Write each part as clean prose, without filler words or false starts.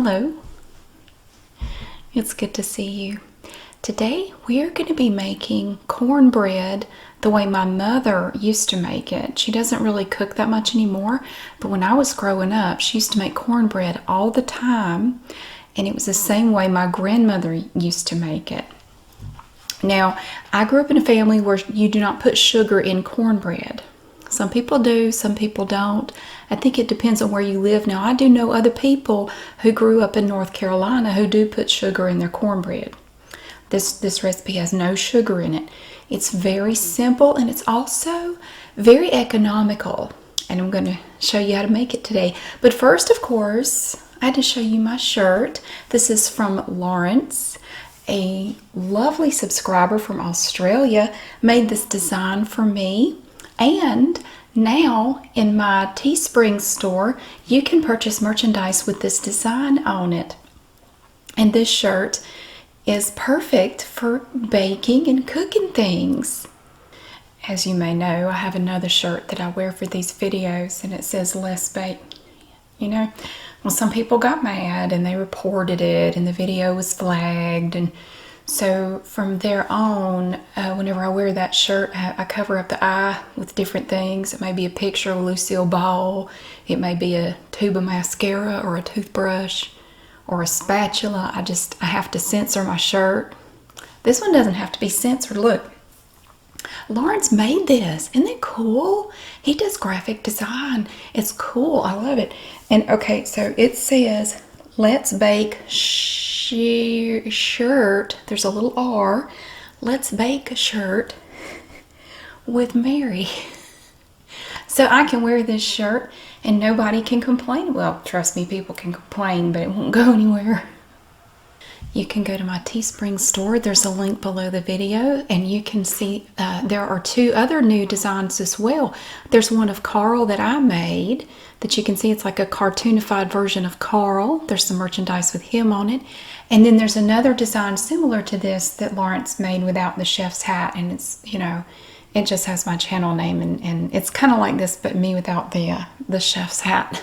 Hello. It's good to see you. Today we are going to be making cornbread the way my mother used to make it. She doesn't really cook that much anymore, but when I was growing up, she used to make cornbread all the time, and it was the same way my grandmother used to make it. Now, I grew up in a family where you do not put sugar in cornbread. Some people do, some people don't. I think it depends on where you live. Now, I do know other people who grew up in North Carolina who do put sugar in their cornbread. This recipe has no sugar in it. It's very simple and it's also very economical. And I'm going to show you how to make it today. But first, of course, I had to show you my shirt. This is from Lawrence. A lovely subscriber from Australia made this design for me. And now in my Teespring store, you can purchase merchandise with this design on it. And this shirt is perfect for baking and cooking things. As you may know, I have another shirt that I wear for these videos and it says less bake. You know, well, some people got mad and they reported it and the video was flagged, and so from there on, whenever I wear that shirt, I cover up the eye with different things. It may be a picture of Lucille Ball. It may be a tube of mascara or a toothbrush or a spatula. I have to censor my shirt. This one doesn't have to be censored. Look, Lawrence made this. Isn't it cool? He does graphic design. It's cool. I love it. And okay, so it says, let's bake shirt. There's a little R. Let's bake a shirt with Mary. So I can wear this shirt and nobody can complain. Well, trust me, people can complain, but it won't go anywhere. You can go to my Teespring store. There's a link below the video, and you can see there are two other new designs as well. There's one of Carl that I made that you can see. It's like a cartoonified version of Carl. There's some merchandise with him on it. And then there's another design similar to this that Lawrence made without the chef's hat, and it's, you know, it just has my channel name, and it's kind of like this, but me without the chef's hat.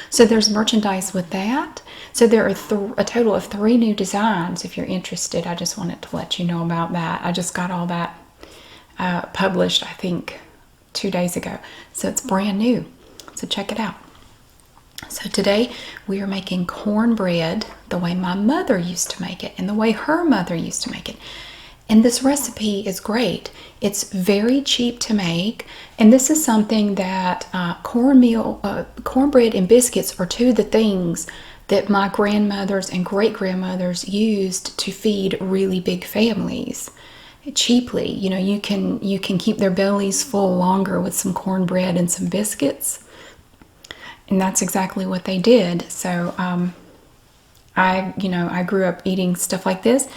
So there's merchandise with that. So there are a total of 3 new designs. If you're interested, I just wanted to let you know about that. I just got all that published, I think, 2 days ago. So it's brand new. So check it out. So today we are making cornbread the way my mother used to make it and the way her mother used to make it. And this recipe is great. It's very cheap to make, and this is something that cornbread and biscuits are 2 of the things that my grandmothers and great-grandmothers used to feed really big families cheaply. You know, you can keep their bellies full longer with some cornbread and some biscuits, and that's exactly what they did. So I grew up eating stuff like this.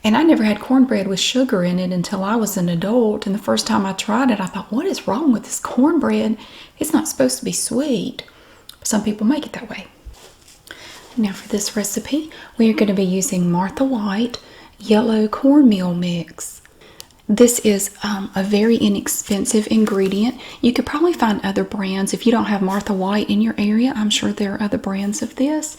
And I never had cornbread with sugar in it until I was an adult. And the first time I tried it, I thought, what is wrong with this cornbread? It's not supposed to be sweet. Some people make it that way. Now for this recipe, we are going to be using Martha White yellow cornmeal mix. This is a very inexpensive ingredient. You could probably find other brands. If you don't have Martha White in your area, I'm sure there are other brands of this.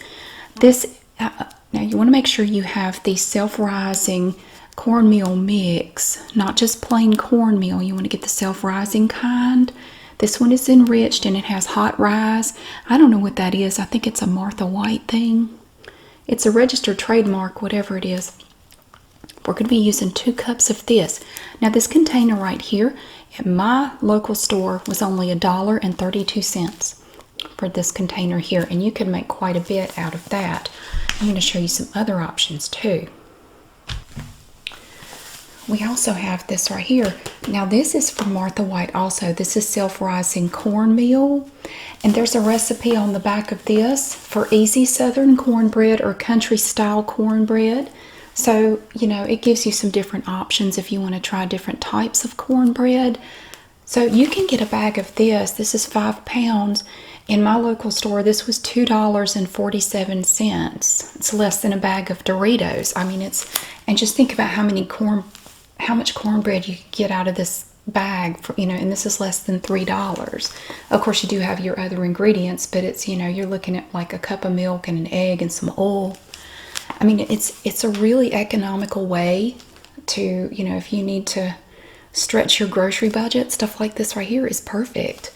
Now you want to make sure you have the self-rising cornmeal mix, not just plain cornmeal. You want to get the self-rising kind. This one is enriched and it has hot rise. I don't know what that is. I think it's a Martha White thing. It's a registered trademark, whatever it is. We're going to be using 2 cups of this. Now this container right here at my local store was only $1.32 for this container here, and you can make quite a bit out of that. I'm going to show you some other options too. We also have this right here. Now this is from Martha White also. This is self-rising cornmeal, and there's a recipe on the back of this for easy southern cornbread or country style cornbread. So, you know, it gives you some different options if you want to try different types of cornbread. So you can get a bag of this. This is 5 pounds. In my local store, this was $2.47. It's less than a bag of Doritos. I mean, and just think about how much cornbread you could get out of this bag for, and this is less than $3. Of course, you do have your other ingredients, but it's, you're looking at like a cup of milk and an egg and some oil. I mean, it's a really economical way to, if you need to stretch your grocery budget, stuff like this right here is perfect.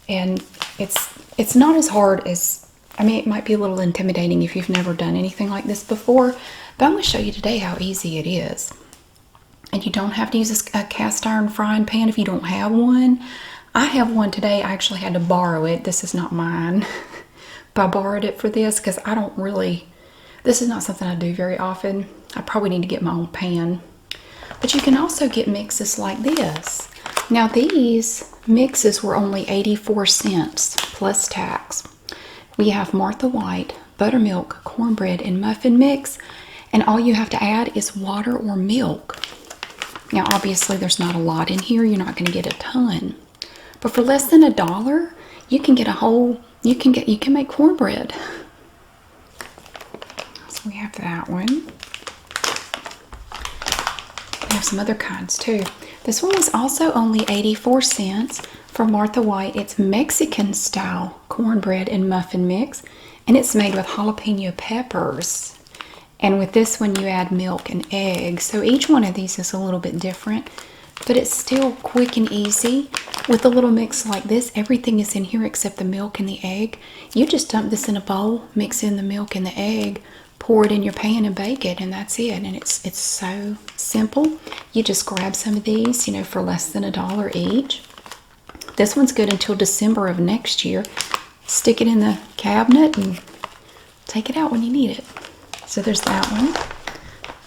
And it's not as hard as, I mean, it might be a little intimidating if you've never done anything like this before, but I'm going to show you today how easy it is. And you don't have to use a cast iron frying pan if you don't have one. I have one today. I actually had to borrow it. This is not mine. But I borrowed it for this because I don't really, this is not something I do very often. I probably need to get my own pan. But you can also get mixes like this. Now these mixes were only 84 cents plus tax. We have Martha White, Buttermilk, Cornbread, and Muffin mix. And all you have to add is water or milk. Now, obviously, there's not a lot in here. You're not going to get a ton. But for less than $1, you can get a whole, you can make cornbread. So we have that one. We have some other kinds too. This one was also only 84 cents from Martha White. It's Mexican style cornbread and muffin mix. And it's made with jalapeno peppers. And with this one, you add milk and eggs. So each one of these is a little bit different, but it's still quick and easy. With a little mix like this, everything is in here except the milk and the egg. You just dump this in a bowl, mix in the milk and the egg, pour it in your pan and bake it, and that's it. And it's so simple. You just grab some of these, for less than $1 each. This one's good until December of next year. Stick it in the cabinet and take it out when you need it. So there's that one.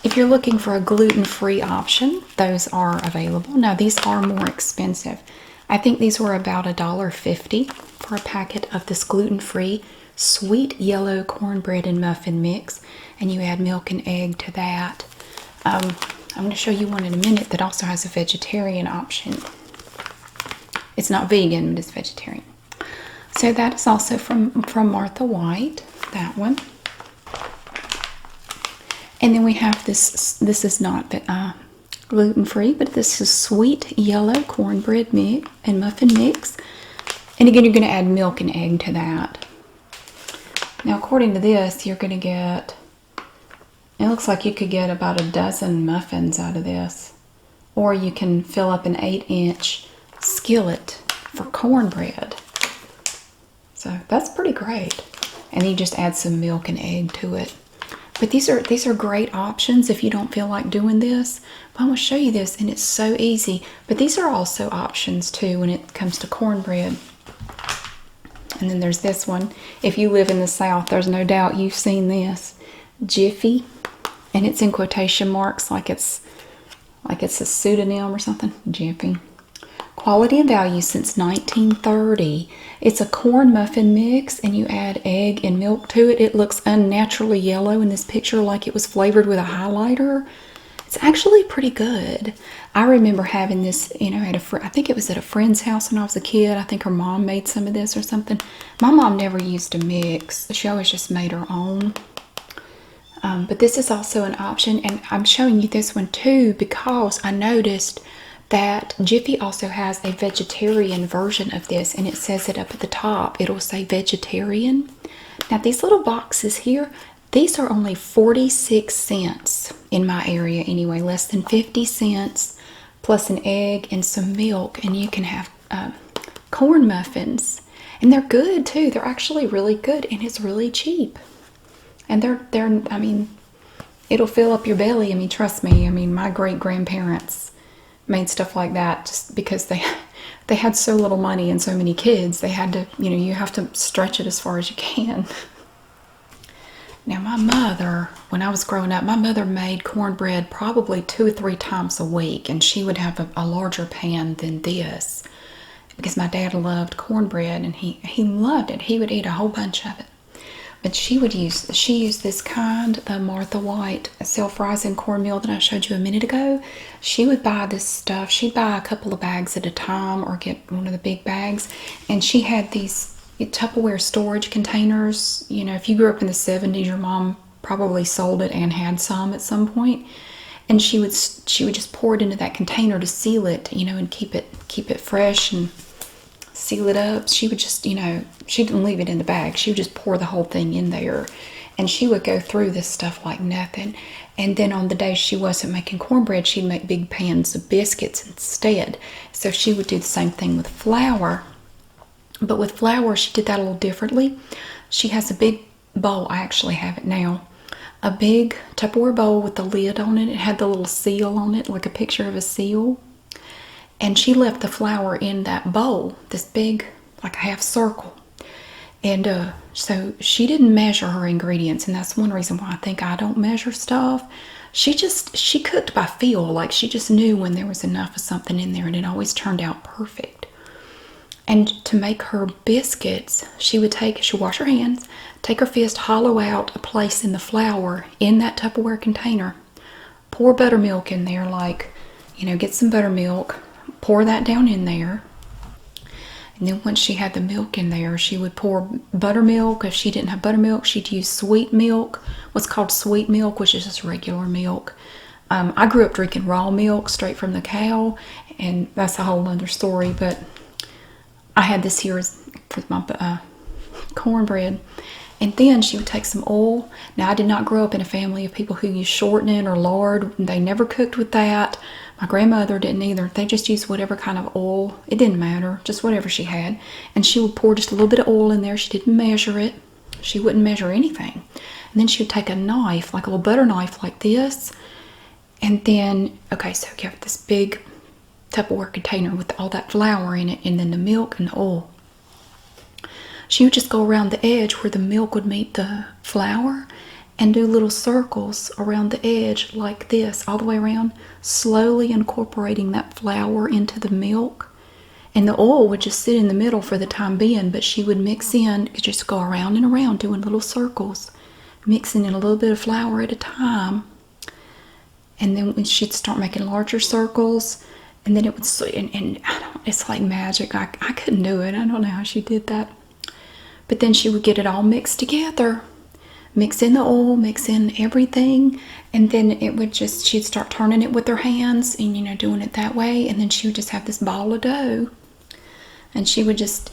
If you're looking for a gluten-free option, those are available. Now these are more expensive. I think these were about $1.50 for a packet of this gluten-free sweet yellow cornbread and muffin mix. And you add milk and egg to that. I'm going to show you one in a minute that also has a vegetarian option. It's not vegan, but it's vegetarian. So that is also from Martha White, that one. And then we have this is not gluten-free, but this is sweet yellow cornbread mix and muffin mix. And again, you're going to add milk and egg to that. Now, according to this, you're going to get, it looks like you could get about a dozen muffins out of this. Or you can fill up an 8-inch skillet for cornbread. So that's pretty great. And then you just add some milk and egg to it. But these are great options if you don't feel like doing this. But I'm going to show you this, and it's so easy. But these are also options too when it comes to cornbread. And then there's this one. If you live in the South, there's no doubt you've seen this. Jiffy. And it's in quotation marks like it's a pseudonym or something. Jiffy. Quality and value since 1930. It's a corn muffin mix, and you add egg and milk to it. It looks unnaturally yellow in this picture, like it was flavored with a highlighter. It's actually pretty good. I remember having this, at I think it was at a friend's house when I was a kid. I think her mom made some of this or something. My mom never used a mix. She always just made her own. But this is also an option, and I'm showing you this one too because I noticed that Jiffy also has a vegetarian version of this, and it says it up at the top. It'll say vegetarian. Now these little boxes here, these are only 46 cents in my area anyway, less than 50 cents, plus an egg and some milk, and you can have corn muffins. And they're good too. They're actually really good, and it's really cheap. And they're I mean, it'll fill up your belly. I mean, trust me. I mean, my great-grandparents made stuff like that just because they had so little money and so many kids. They had to, you have to stretch it as far as you can. Now my mother, when I was growing up, my mother made cornbread probably 2 or 3 times a week, and she would have a larger pan than this because my dad loved cornbread, and he loved it. He would eat a whole bunch of it. But she used this kind, the Martha White self-rising cornmeal that I showed you a minute ago. She would buy this stuff. She'd buy a couple of bags at a time or get one of the big bags. And she had these Tupperware storage containers. If you grew up in the 70s, your mom probably sold it and had some at some point. And she would just pour it into that container to seal it, and keep it fresh and seal it up. She would just, she didn't leave it in the bag. She would just pour the whole thing in there. And she would go through this stuff like nothing. And then on the days she wasn't making cornbread, she'd make big pans of biscuits instead. So she would do the same thing with flour. But with flour, she did that a little differently. She has a big bowl. I actually have it now. A big Tupperware bowl with the lid on it. It had the little seal on it, like a picture of a seal. And she left the flour in that bowl, this big, like a half circle. And so she didn't measure her ingredients, and that's one reason why I think I don't measure stuff. She cooked by feel, like she just knew when there was enough of something in there, and it always turned out perfect. And to make her biscuits, she'd wash her hands, take her fist, hollow out a place in the flour in that Tupperware container, pour buttermilk in there, get some buttermilk, pour that down in there. And then once she had the milk in there, she would pour buttermilk. If she didn't have buttermilk, she'd use sweet milk, what's called sweet milk, which is just regular milk. I grew up drinking raw milk straight from the cow, and that's a whole other story, but I had this here for my cornbread. And then she would take some oil. Now, I did not grow up in a family of people who use shortening or lard. They never cooked with that. My grandmother didn't either. They just used whatever kind of oil. It didn't matter, just whatever she had. And she would pour just a little bit of oil in there. She didn't measure it. She wouldn't measure anything. And then she would take a knife, like a little butter knife like this. And then, so you have this big Tupperware container with all that flour in it, and then the milk and the oil. She would just go around the edge where the milk would meet the flour and do little circles around the edge like this, all the way around, slowly incorporating that flour into the milk. And the oil would just sit in the middle for the time being, but she would mix in, just go around and around doing little circles, mixing in a little bit of flour at a time. And then when she'd start making larger circles, and then it would, it's like magic. I couldn't do it. I don't know how she did that. But then she would get it all mixed together. Mix in the oil, mix in everything. And then it would she'd start turning it with her hands and, doing it that way. And then she would just have this ball of dough. And she would just,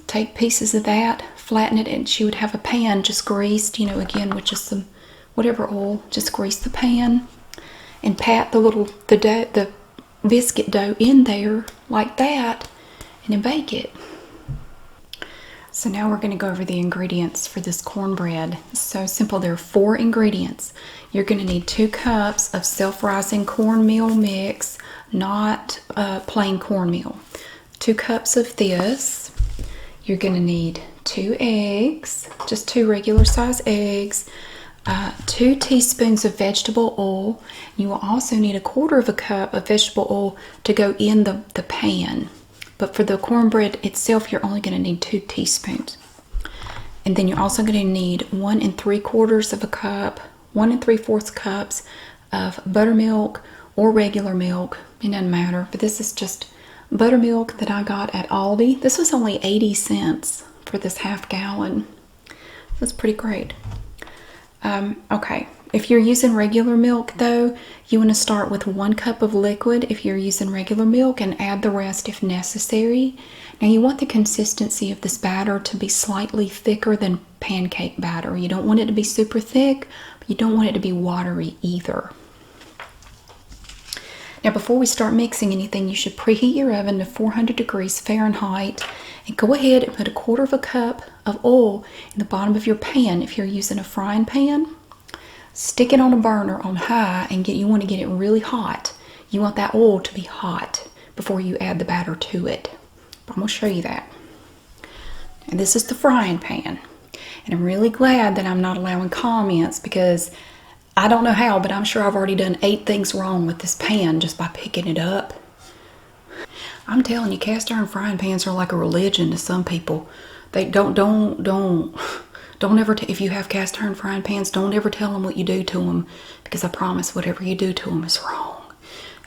take pieces of that, flatten it, and she would have a pan just greased, again, with just some whatever oil. Just grease the pan and pat the biscuit dough in there like that, and then bake it. So now we're going to go over the ingredients for this cornbread. It's so simple. There are 4 ingredients. You're going to need 2 cups of self-rising cornmeal mix, not plain cornmeal. 2 cups of this. You're going to need 2 eggs, just 2 regular size eggs, 2 teaspoons of vegetable oil. You will also need 1/4 cup of vegetable oil to go in the pan. But for the cornbread itself, you're only going to need 2 teaspoons. And then you're also going to need 1 3/4 cup, 1 3/4 cups of buttermilk or regular milk. It doesn't matter. But this is just buttermilk that I got at Aldi. This was only 80 cents for this half gallon. That's pretty great. Okay. If you're using regular milk, though, you want to start with 1 cup of liquid if you're using regular milk, and add the rest if necessary. Now, you want the consistency of this batter to be slightly thicker than pancake batter. You don't want it to be super thick, but you don't want it to be watery either. Now, before we start mixing anything, you should preheat your oven to 400 degrees Fahrenheit, and go ahead and put 1/4 cup of oil in the bottom of your pan. If you're using a frying pan, stick it on a burner on high, and you want to get it really hot. You want that oil to be hot before you add the batter to it. I'm going to show you that. And this is the frying pan. And I'm really glad that I'm not allowing comments, because I don't know how, but I'm sure I've already done 8 things wrong with this pan just by picking it up. I'm telling you, cast iron frying pans are like a religion to some people. They don't ever, if you have cast iron frying pans, don't ever tell them what you do to them, because I promise whatever you do to them is wrong.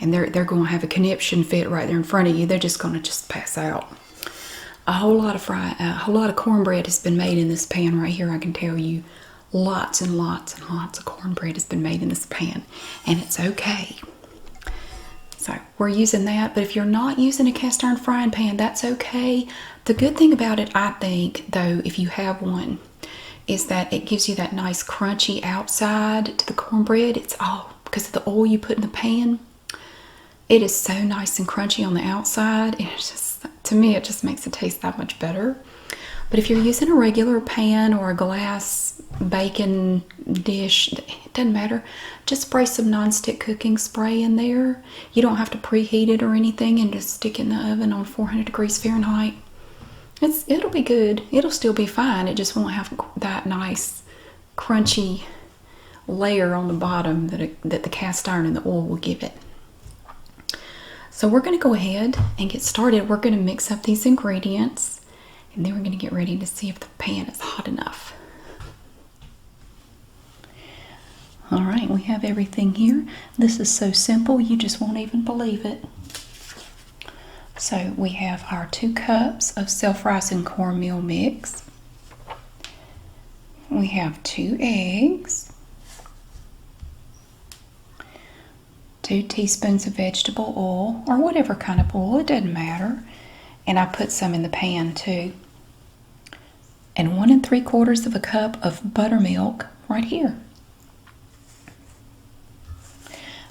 And they're going to have a conniption fit right there in front of you. They're just going to pass out. A whole lot of cornbread has been made in this pan right here, I can tell you. lots and lots and lots of cornbread has been made in this pan, and it's okay. So we're using that, but if you're not using a cast iron frying pan, that's okay. The good thing about it, I think, though, if you have one, is that it gives you that nice crunchy outside to the cornbread. It's all because of the oil you put in the pan. It is so nice and crunchy on the outside. It's just, to me, it just makes it taste that much better. But if you're using a regular pan or a glass baking dish, it doesn't matter. Just spray some nonstick cooking spray in there. You don't have to preheat it or anything, and just stick it in the oven on 400 degrees Fahrenheit. It'll be good. It'll still be fine. It just won't have that nice crunchy layer on the bottom that the cast iron and the oil will give it. So we're going to go ahead and get started. We're going to mix up these ingredients, and then we're going to get ready to see if the pan is hot enough. All right, we have everything here. This is so simple, you just won't even believe it. So we have our 2 cups of self-rising cornmeal mix. We have 2 eggs, 2 teaspoons of vegetable oil, or whatever kind of oil, it doesn't matter. And I put some in the pan too. And 1 3/4 cup of buttermilk right here.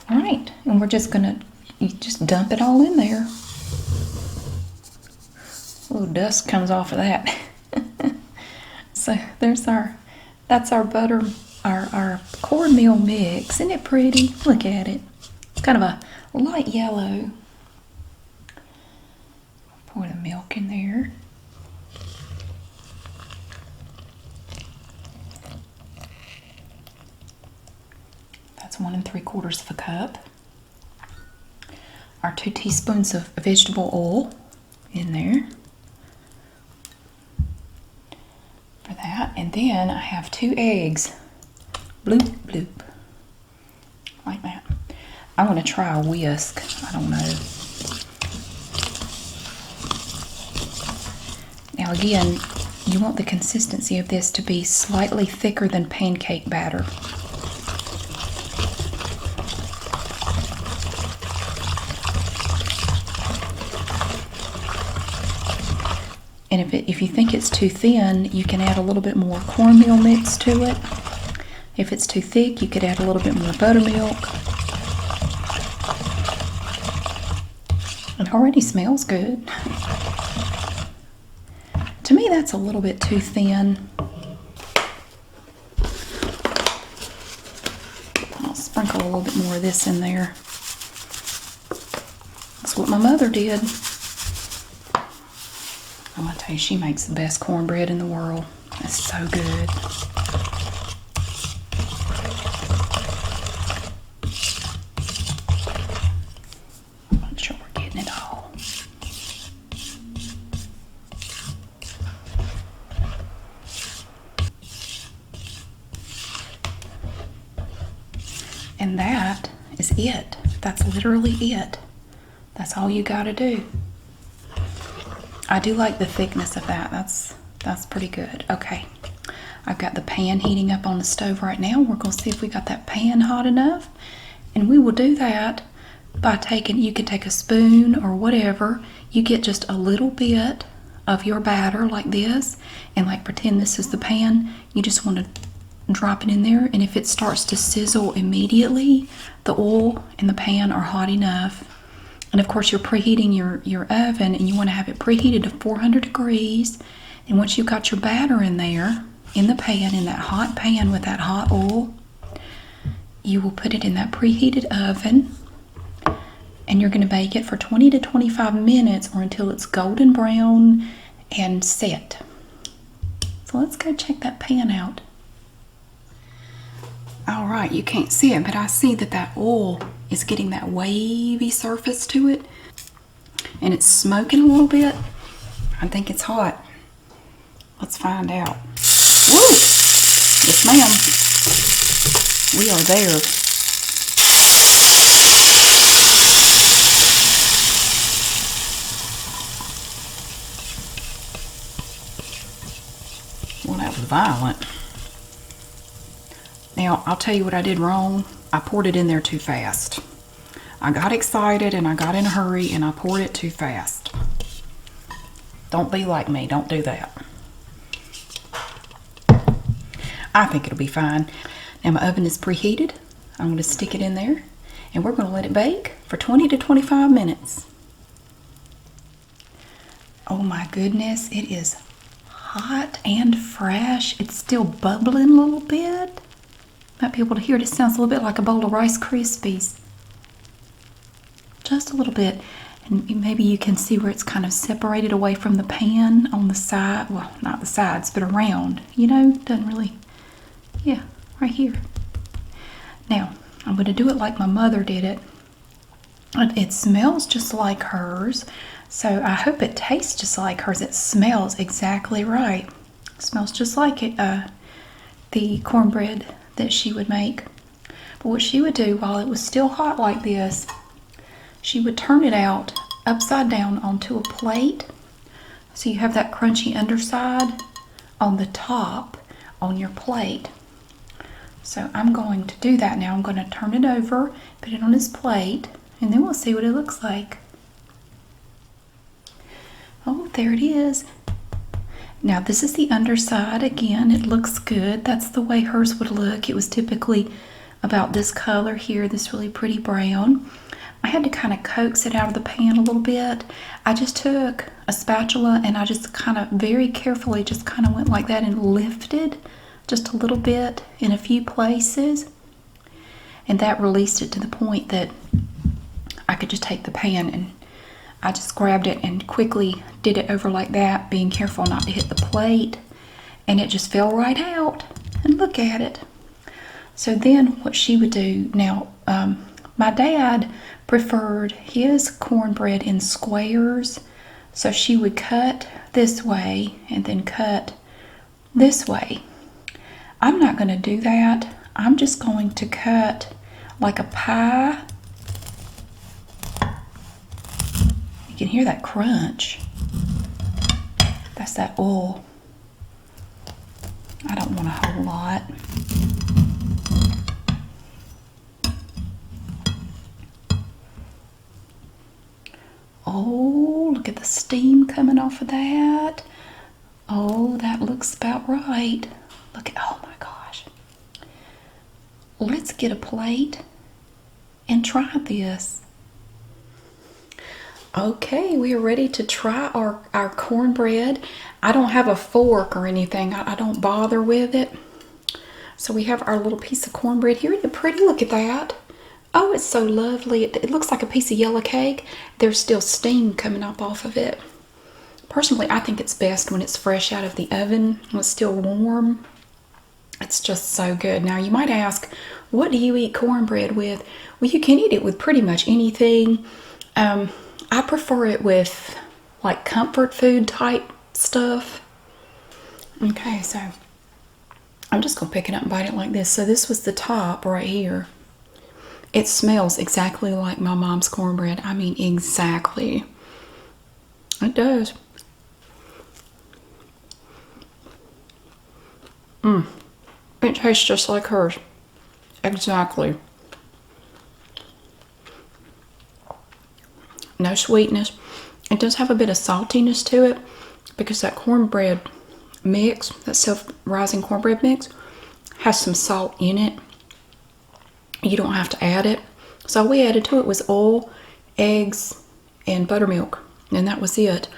All right, and we're just gonna just dump it all in there. A little dust comes off of that. So that's our our cornmeal mix. Isn't it pretty? Look at it. It's kind of a light yellow. Pour the milk in there. That's 1 3/4 cup. Our 2 teaspoons of vegetable oil in there. For that. And then I have 2 eggs. Bloop, bloop. Like that. I'm going to try a whisk. I don't know. Now again, you want the consistency of this to be slightly thicker than pancake batter. And if you think it's too thin, you can add a little bit more cornmeal mix to it. If it's too thick, you could add a little bit more buttermilk. It already smells good. To me, that's a little bit too thin. I'll sprinkle a little bit more of this in there. That's what my mother did. I'm gonna tell you, she makes the best cornbread in the world. It's so good. Make sure we're getting it all. And that is it. That's literally it. That's all you gotta do. I do like the thickness of that. That's pretty good. Okay, I've got the pan heating up on the stove right now. We're going to see if we got that pan hot enough. And we will do that by you could take a spoon or whatever. You get just a little bit of your batter like this, and like pretend this is the pan. You just want to drop it in there, and if it starts to sizzle immediately, the oil and the pan are hot enough. And of course, you're preheating your oven, and you want to have it preheated to 400 degrees. And once you've got your batter in there, in the pan, in that hot pan with that hot oil, you will put it in that preheated oven, and you're going to bake it for 20 to 25 minutes or until it's golden brown and set. So let's go check that pan out. All right, you can't see it, but I see that oil is getting that wavy surface to it, and it's smoking a little bit. I think it's hot. Let's find out. Woo! Yes, ma'am. We are there. Well, that was violent. Now, I'll tell you what I did wrong. I poured it in there too fast. I got excited and I got in a hurry and I poured it too fast. Don't be like me. Don't do that. I think it'll be fine. Now my oven is preheated. I'm going to stick it in there and we're going to let it bake for 20 to 25 minutes. Oh my goodness, it is hot and fresh. It's still bubbling a little bit. Might be able to hear it. It sounds a little bit like a bowl of Rice Krispies. Just a little bit. And maybe you can see where it's kind of separated away from the pan on the side. Well, not the sides, but around. You know, doesn't really, yeah, right here. Now, I'm going to do it like my mother did it. It smells just like hers. So I hope it tastes just like hers. It smells exactly right. It smells just like it, the cornbread that she would make. But what she would do while it was still hot like this, she would turn it out upside down onto a plate. So you have that crunchy underside on the top on your plate. So I'm going to do that now. I'm going to turn it over, put it on this plate, and then we'll see what it looks like. Oh, there it is. Now this is the underside. Again, it looks good. That's the way hers would look. It was typically about this color here, this really pretty brown. I had to kind of coax it out of the pan a little bit. I just took a spatula and I just kind of very carefully just kind of went like that and lifted just a little bit in a few places. And that released it to the point that I could just take the pan, and I just grabbed it and quickly did it over like that, being careful not to hit the plate, and it just fell right out. And look at it. So then what she would do, now my dad preferred his cornbread in squares, so she would cut this way and then cut this way. I'm not going to do that. I'm just going to cut like a pie. You can hear that crunch. That's that oil. I don't want a whole lot. Oh, look at the steam coming off of that. Oh, that looks about right. Look at, oh my gosh. Let's get a plate and try this. Okay, we are ready to try our cornbread. I don't have a fork or anything. I don't bother with it. So we have our little piece of cornbread here. Isn't it pretty? Look at that. Oh, it's so lovely. It looks like a piece of yellow cake. There's still steam coming up off of it. Personally, I think it's best when it's fresh out of the oven, when it's still warm. It's just so good. Now, you might ask, what do you eat cornbread with? Well, you can eat it with pretty much anything. I prefer it with like comfort food type stuff. Okay, so I'm just going to pick it up and bite it like this. So this was the top right here. It smells exactly like my mom's cornbread. I mean, exactly. It does. It tastes just like hers. Exactly. No sweetness. It does have a bit of saltiness to it because that cornbread mix, that self-rising cornbread mix, has some salt in it. You don't have to add it. So all we added to it was oil, eggs, and buttermilk, and that was it.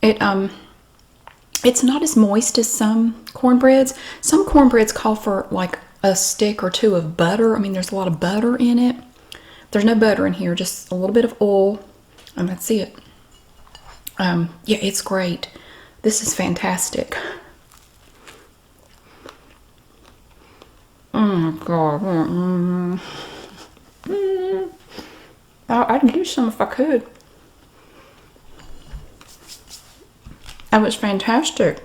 It's not as moist as some cornbreads. Some cornbreads call for like a stick or two of butter. I mean, there's a lot of butter in it. There's no butter in here, just a little bit of oil, and that's it. Yeah, it's great. This is fantastic. Oh my God. I'd use some if I could. That was fantastic.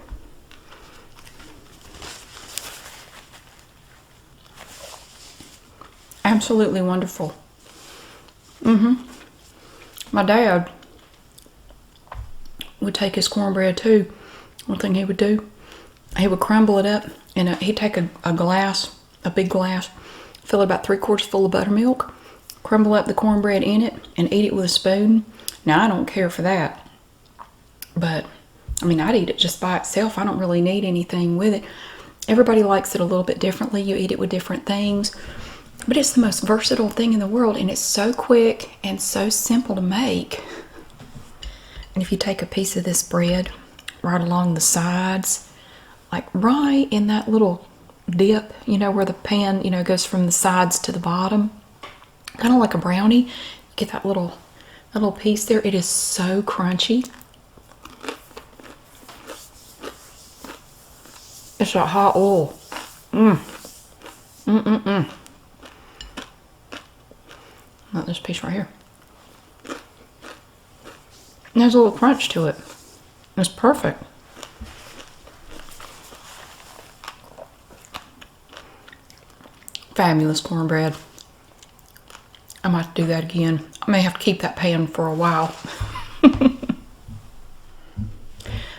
Absolutely wonderful. My dad would take his cornbread too. One thing he would do, he would crumble it up and he'd take a glass a big glass, fill it about 3/4 full of buttermilk, crumble up the cornbread in it, and eat it with a spoon. Now, I don't care for that, but I mean, I'd eat it just by itself. I don't really need anything with it. Everybody likes it a little bit differently. You eat it with different things, but it's the most versatile thing in the world, and it's so quick and so simple to make. And if you take a piece of this bread right along the sides, like right in that little dip, you know, where the pan, you know, goes from the sides to the bottom, kind of like a brownie, you get that little piece there. It is so crunchy. It's a hot oil. Not this piece right here. And there's a little crunch to it. It's perfect. Fabulous cornbread. I might do that again. I may have to keep that pan for a while.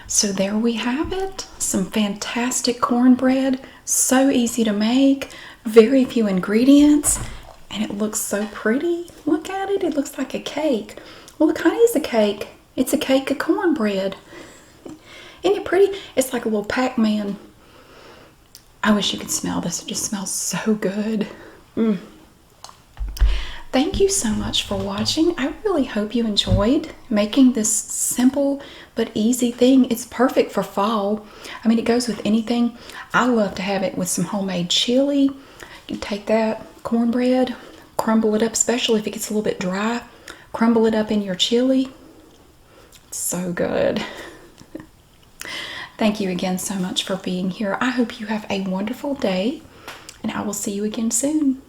So there we have it. Some fantastic cornbread. So easy to make. Very few ingredients. And it looks so pretty. Look at it. It looks like a cake. Well, it kind of is a cake. It's a cake of cornbread. Isn't it pretty? It's like a little Pac-Man. I wish you could smell this. It just smells so good. Thank you so much for watching. I really hope you enjoyed making this simple but easy thing. It's perfect for fall. I mean, it goes with anything. I love to have it with some homemade chili. You take that cornbread, crumble it up, especially if it gets a little bit dry. Crumble it up in your chili. It's so good. Thank you again so much for being here. I hope you have a wonderful day, and I will see you again soon.